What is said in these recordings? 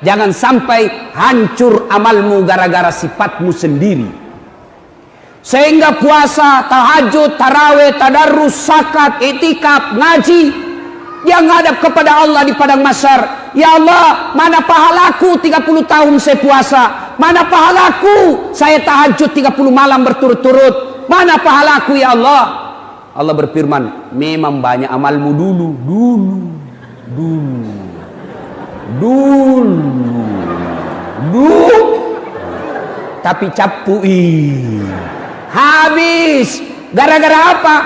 Jangan sampai hancur amalmu gara-gara sifatmu sendiri. Sehingga puasa, tahajud, tarawih, tadarrus, zakat, itikaf, ngaji yang ngadap kepada Allah di padang mahsyar. Ya Allah, mana pahalaku 30 tahun saya puasa? Mana pahalaku saya tahajud 30 malam berturut-turut? Mana pahalaku ya Allah? Allah berfirman, memang banyak amalmu dulu. Tapi capui habis. Gara-gara apa?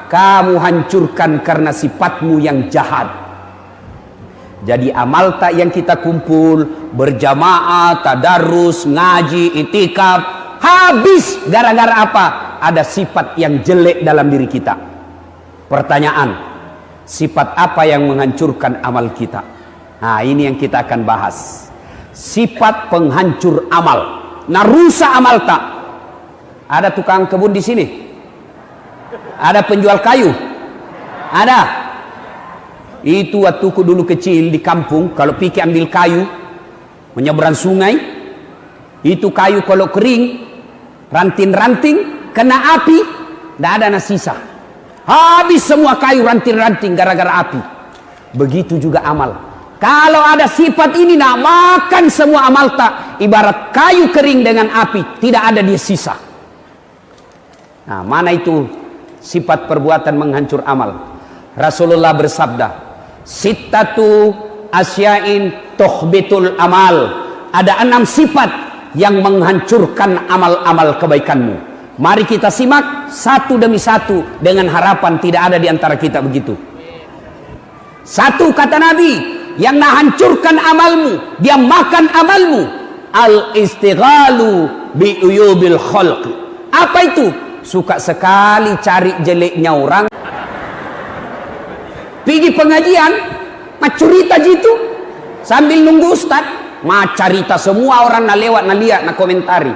Kamu hancurkan karena sifatmu yang jahat. Jadi amal tak yang kita kumpul berjamaah, tadarus, ngaji, itikaf, habis gara-gara apa? Ada sifat yang jelek dalam diri kita. Pertanyaan, sifat apa yang menghancurkan amal kita? Nah, ini yang kita akan bahas. Sifat penghancur amal. Nah, rusak amal tak? Ada tukang kebun di sini? Ada penjual kayu? Ada. Itu waktuku dulu kecil di kampung, kalau pergi ambil kayu menyeberang sungai, itu kayu kalau kering, ranting-ranting, kena api, tidak ada sisa. Habis semua kayu ranting-ranting gara-gara api. Begitu juga amal. Kalau ada sifat ini, nak makan semua amal tak. Ibarat kayu kering dengan api, tidak ada dia sisa. Nah, mana itu sifat perbuatan menghancur amal? Rasulullah bersabda, sittatu asya'in tuhbitul amal. Ada 6 sifat yang menghancurkan amal-amal kebaikanmu. Mari kita simak satu demi satu dengan harapan tidak ada di antara kita begitu. Satu, kata Nabi, yang menghancurkan amalmu, dia makan amalmu, al-istighalu bi uyubil khalq. Apa itu? Suka sekali cari jeleknya orang. Pergi pengajian, cerita gitu, sambil nunggu ustaz, cerita semua orang na lewat na lihat na komentari.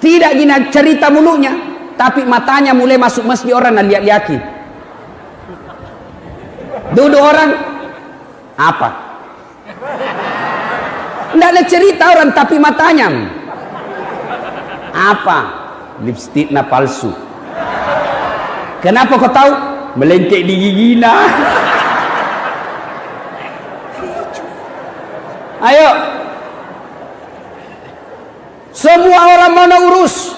Tidak gina cerita mulutnya, tapi matanya mulai masuk masjid orang na lihat-lihati. Duduk orang apa? Tidak ada cerita orang, tapi matanya apa? Lipstick na palsu. Kenapa kau tahu? Melengkek di gigina. Ayo, semua orang mana urus,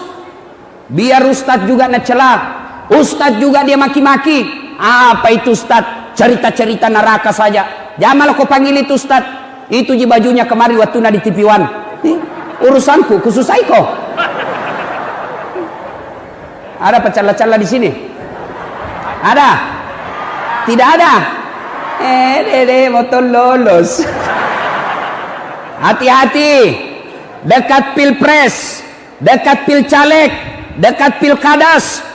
biar ustaz juga ngecelah, ustaz juga dia maki-maki. Apa itu ustaz? Cerita-cerita neraka saja. Jangan malah kau panggil itu ustaz. Itu je bajunya kemari waktu na di TV One. Urusanku khusus Aiko. Ada pecala-cala di sini? Ada? Tidak ada? Dede motor lolos. Hati-hati. Dekat pilpres, dekat pilcaleg, dekat pilkadas.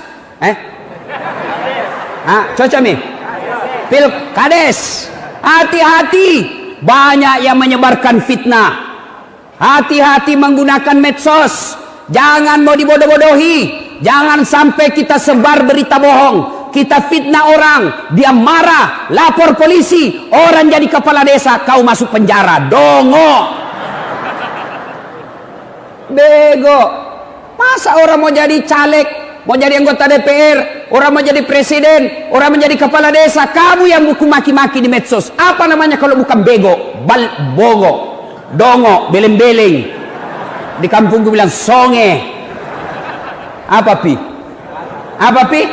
Cocok nih? Pilkades. Hati-hati. Banyak yang menyebarkan fitnah. Hati-hati menggunakan medsos. Jangan mau dibodoh-bodohi. Jangan sampai kita sebar berita bohong, kita fitnah orang, dia marah, lapor polisi, orang jadi kepala desa, kau masuk penjara. Dongo, bego. Masa orang mau jadi caleg, mau jadi anggota DPR, orang mau jadi presiden, orang menjadi kepala desa, kamu yang buku maki-maki di medsos. Apa namanya kalau bukan bego? Bogo, dongo, beleng-beleng. Di kampungku bilang songe. Apa pi? Apa pi?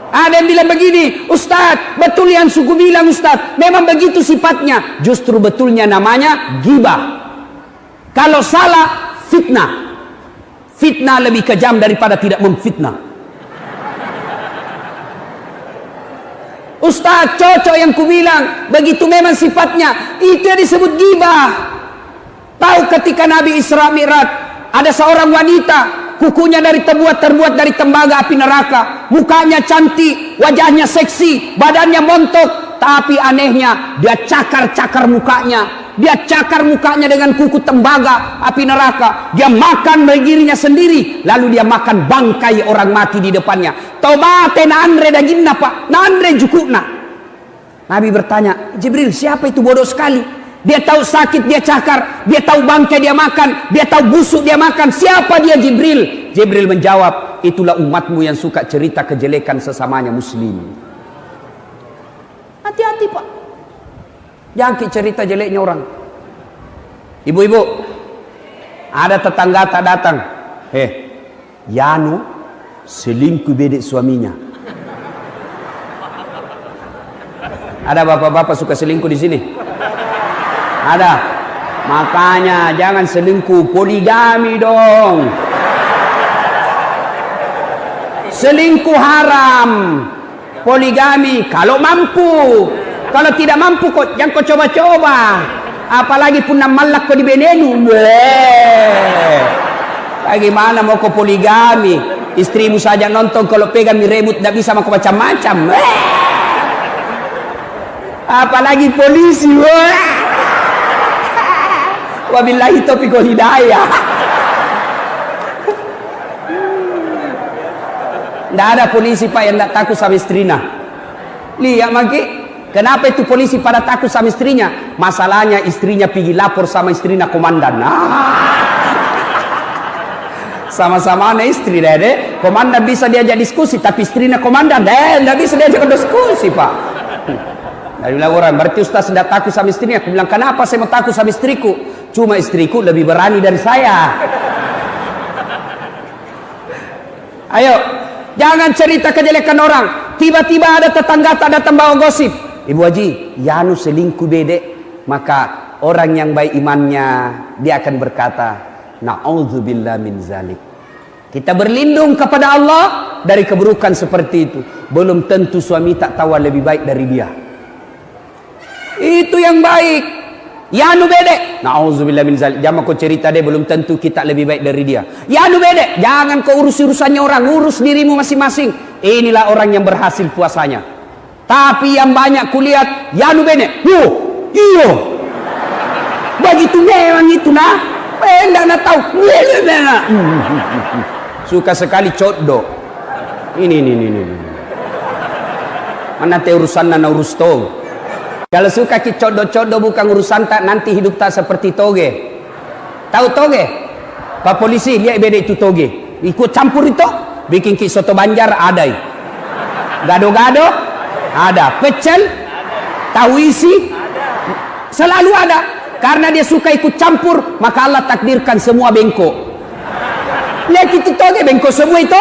Ada yang bilang begini, Ustadz, betul yang suku bilang Ustadz, memang begitu sifatnya. Justru betulnya namanya ghibah. Kalau salah, fitnah. Fitnah lebih kejam daripada tidak memfitnah. Ustadz, cocok yang ku bilang, begitu memang sifatnya. Itu yang disebut ghibah. Tahu ketika Nabi Isra Mi'raj, ada seorang wanita, kukunya terbuat dari tembaga api neraka, mukanya cantik, wajahnya seksi, badannya montok, tapi anehnya dia cakar mukanya. Dia cakar mukanya dengan kuku tembaga api neraka. Dia makan dirinya sendiri, lalu dia makan bangkai orang mati di depannya. Taubate na andre dagingna pak, na andre jukuna. Nabi bertanya, Jibril, siapa itu bodoh sekali? Dia tahu sakit dia cakar, dia tahu bangkai dia makan, dia tahu busuk dia makan. Siapa dia Jibril? Jibril menjawab, itulah umatmu yang suka cerita kejelekan sesamanya muslim. Hati-hati Pak, jangan cerita jeleknya orang. Ibu-ibu, ada tetangga tak datang, Yano selingkuh bedek suaminya. Ada bapak-bapak suka selingkuh di sini? Ada. Makanya jangan selingkuh, poligami dong. Selingkuh haram, poligami kalau mampu. Kalau tidak mampu kok jangan kau coba-coba. Apalagi pun malak kau dibenenu. Bagaimana mau kau poligami? Istrimu saja nonton kalau pegang remote tidak bisa mau macam-macam. Apalagi polisi. Wabillahi taufiq wal hidayah. Tidak ada polisi Pak yang tidak takut sama istrinya. Lihat maki, kenapa itu polisi pada takut sama istrinya? Masalahnya istrinya pergi lapor sama istrinya komandan. Sama-sama istri deh. Komandan bisa diajak diskusi, tapi istrinya komandan tidak bisa diajak diskusi Pak. Dari bilang orang, berarti Ustaz tidak takut sama istrinya. Aku bilang, kenapa saya mau takut sama istriku? Cuma istriku lebih berani dari saya. Ayo, jangan cerita kejelekan orang. Tiba-tiba ada tetangga tak datang bawa gosip. Ibu Haji, Yanu selingkuh bedek. Maka orang yang baik imannya, dia akan berkata, na'udzubillah min zalik. Kita berlindung kepada Allah dari keburukan seperti itu. Belum tentu suami tak tahu lebih baik dari dia. Itu yang baik. Yanu bedek, na'udzubillah min zalik. Jangan kau cerita deh, belum tentu kita lebih baik dari dia. Yanu bedek, jangan kau urus urusannya orang, urus dirimu masing-masing. Inilah orang yang berhasil puasanya. Tapi yang banyak kulihat, Yanu bedek, iyo, begitu memang itu nah, enggak tahu, suka sekali codo. Ini. Mana te urusan na urus to. Kalau suka ki codo-codo bukan urusan tak, nanti hidup tak seperti toge. Tahu toge? Pak polisi lihat beda itu toge. Ikut campur itu, bikin ki soto Banjar ada. Gado-gado ada, pecel, tahu isi selalu ada. Karena dia suka ikut campur, maka Allah takdirkan semua bengkok. Lihat itu toge bengkok semua itu.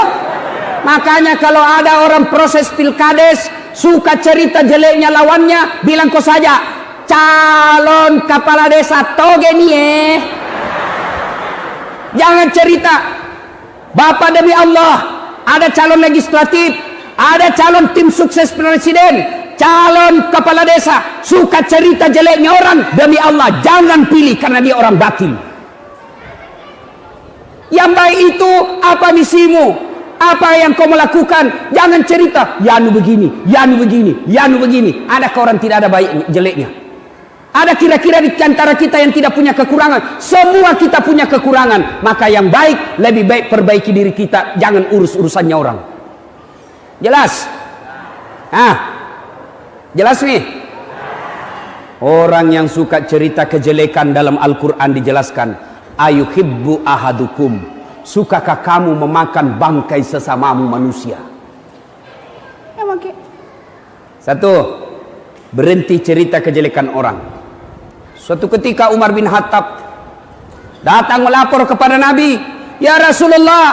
Makanya kalau ada orang proses pilkades suka cerita jeleknya lawannya, bilang kau saja, calon kepala desa toge nih Jangan cerita. Bapak demi Allah, ada calon legislatif, ada calon tim sukses presiden, calon kepala desa, suka cerita jeleknya orang, demi Allah jangan pilih karena dia orang batil. Yang baik itu apa misimu? Apa yang kau melakukan? Jangan cerita, Yanu begini, Yanu begini, Yanu begini. Adakah orang tidak ada baik jeleknya? Ada kira-kira di antara kita yang tidak punya kekurangan? Semua kita punya kekurangan. Maka yang baik, lebih baik perbaiki diri kita. Jangan urus urusannya orang. Jelas? Jelas nih? Orang yang suka cerita kejelekan dalam Al-Quran dijelaskan, ayuhibbu ahadukum, sukakah kamu memakan bangkai sesamamu manusia? Satu, berhenti cerita kejelekan orang. Suatu ketika Umar bin Khattab datang melapor kepada Nabi, ya Rasulullah,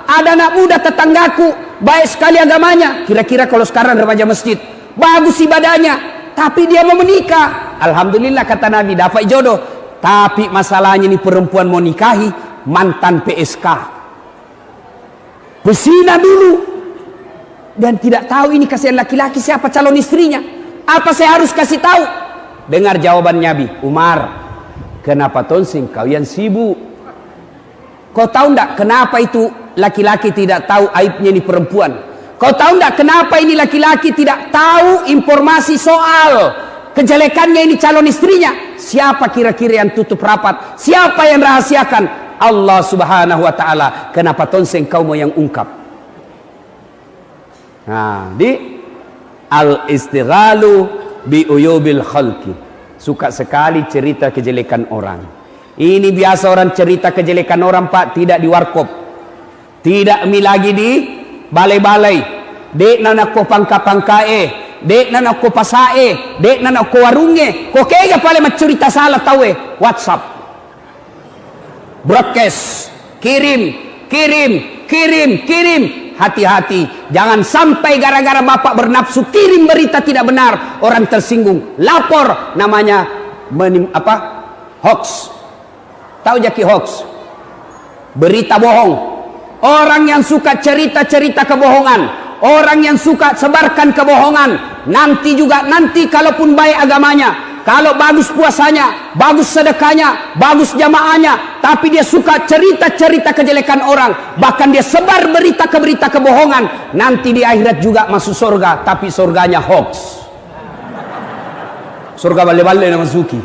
ada anak muda tetanggaku, baik sekali agamanya, kira-kira kalau sekarang remaja masjid, bagus ibadahnya, tapi dia mau menikah. Alhamdulillah kata Nabi, dapat jodoh. Tapi masalahnya ini perempuan mau nikahi mantan PSK, pesina dulu, dan tidak tahu ini kasihan laki-laki siapa calon istrinya. Apa saya harus kasih tahu? Dengar jawaban Nabi, Umar, kenapa tonsing kau yang sibuk? Kau tahu enggak kenapa itu laki-laki tidak tahu aibnya ini perempuan? Kau tahu enggak kenapa ini laki-laki tidak tahu informasi soal kejelekannya ini calon istrinya? Siapa kira-kira yang tutup rapat? Siapa yang rahasiakan? Allah subhanahu wa ta'ala. Kenapa tonseng kau mau yang ungkap? Nah, di al-istighalu bi uyubil khalqi. Suka sekali cerita kejelekan orang. Ini biasa orang cerita kejelekan orang, Pak, tidak di warkop. Tidak lagi di balai-balai. Dek nana ko pangka-pangkae, dek nana ko pasae, dek nana ko warunge. Ko kaya pala cerita salah tawe. WhatsApp. Broadcast. Kirim. Hati-hati, jangan sampai gara-gara bapak bernafsu kirim berita tidak benar, orang tersinggung, lapor, namanya hoax. Tahu jaki hoax? Berita bohong. Orang yang suka cerita-cerita kebohongan, orang yang suka sebarkan kebohongan, nanti kalaupun baik agamanya, kalau bagus puasanya, bagus sedekahnya, bagus jamaahnya, tapi dia suka cerita-cerita kejelekan orang, bahkan dia sebar berita kebohongan, nanti di akhirat juga masuk surga, tapi surganya hoax. Surga bale-bale nama Zuki.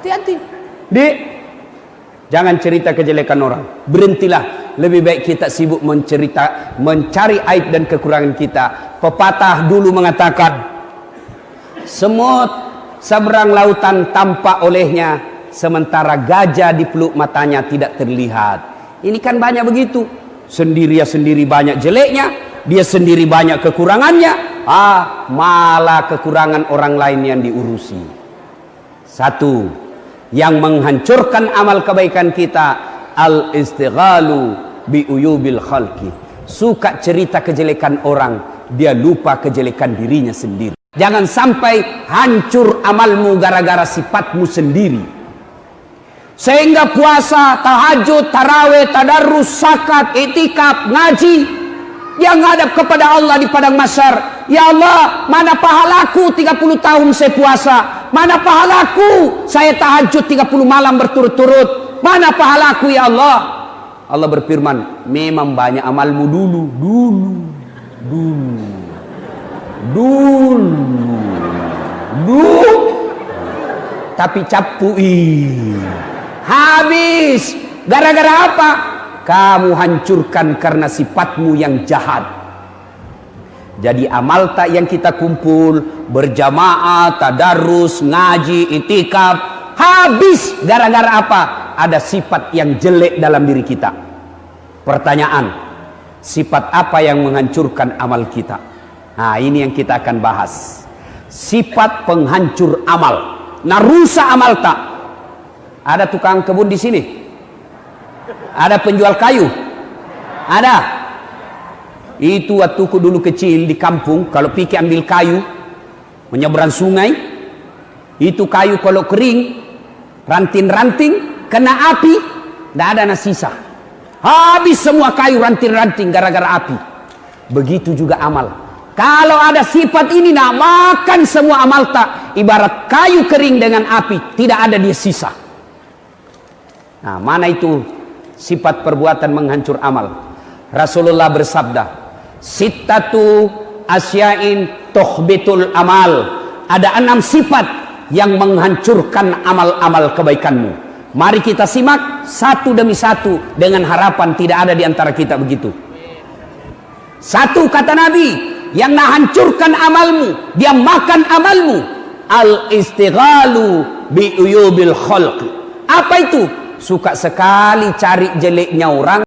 Hati-hati. Jangan cerita kejelekan orang. Berhentilah. Lebih baik kita sibuk mencari aib dan kekurangan kita. Pepatah dulu mengatakan, semut seberang lautan tampak olehnya, sementara gajah di peluk matanya tidak terlihat. Ini kan banyak begitu. Dia sendiri banyak jeleknya, dia sendiri banyak kekurangannya, malah kekurangan orang lain yang diurusi. Satu, yang menghancurkan amal kebaikan kita, al-istighalu bi uyubil khalqi. Suka cerita kejelekan orang, dia lupa kejelekan dirinya sendiri. Jangan sampai hancur amalmu gara-gara sifatmu sendiri. Sehingga puasa, tahajud, tarawih, tadarrus, zakat, itikaf, ngaji, yang ngadap kepada Allah di padang mahsyar. Ya Allah, mana pahalaku 30 tahun saya puasa? Mana pahalaku saya tahajud 30 malam berturut-turut? Mana pahalaku ya Allah? Allah berfirman, memang banyak amalmu dulu. Tapi capui. Habis. Gara-gara apa? Kamu hancurkan karena sifatmu yang jahat. Jadi amal tak yang kita kumpul, berjamaah, tadarus, ngaji, itikaf, habis gara-gara apa? Ada sifat yang jelek dalam diri kita. Pertanyaan, sifat apa yang menghancurkan amal kita? Nah, ini yang kita akan bahas. Sifat penghancur amal. Narusa amal tak. Ada tukang kebun di sini? Ada penjual kayu? Ada. Itu waktuku dulu kecil di kampung, kalau pergi ambil kayu menyeberang sungai, itu kayu kalau kering, ranting-ranting, kena api, tidak ada sisa. Habis semua kayu ranting-ranting gara-gara api. Begitu juga amal. Kalau ada sifat ini, makan semua amal tak. Ibarat kayu kering dengan api, tidak ada dia sisa. Nah, mana itu sifat perbuatan menghancur amal? Rasulullah bersabda, sittatu asya'in tuhbitul amal. Ada 6 sifat yang menghancurkan amal-amal kebaikanmu. Mari kita simak satu demi satu dengan harapan tidak ada di antara kita begitu. Satu, kata Nabi, yang hancurkan amalmu, dia makan amalmu, al-istighalu bi uyubil khalq. Apa itu? Suka sekali cari jeleknya orang.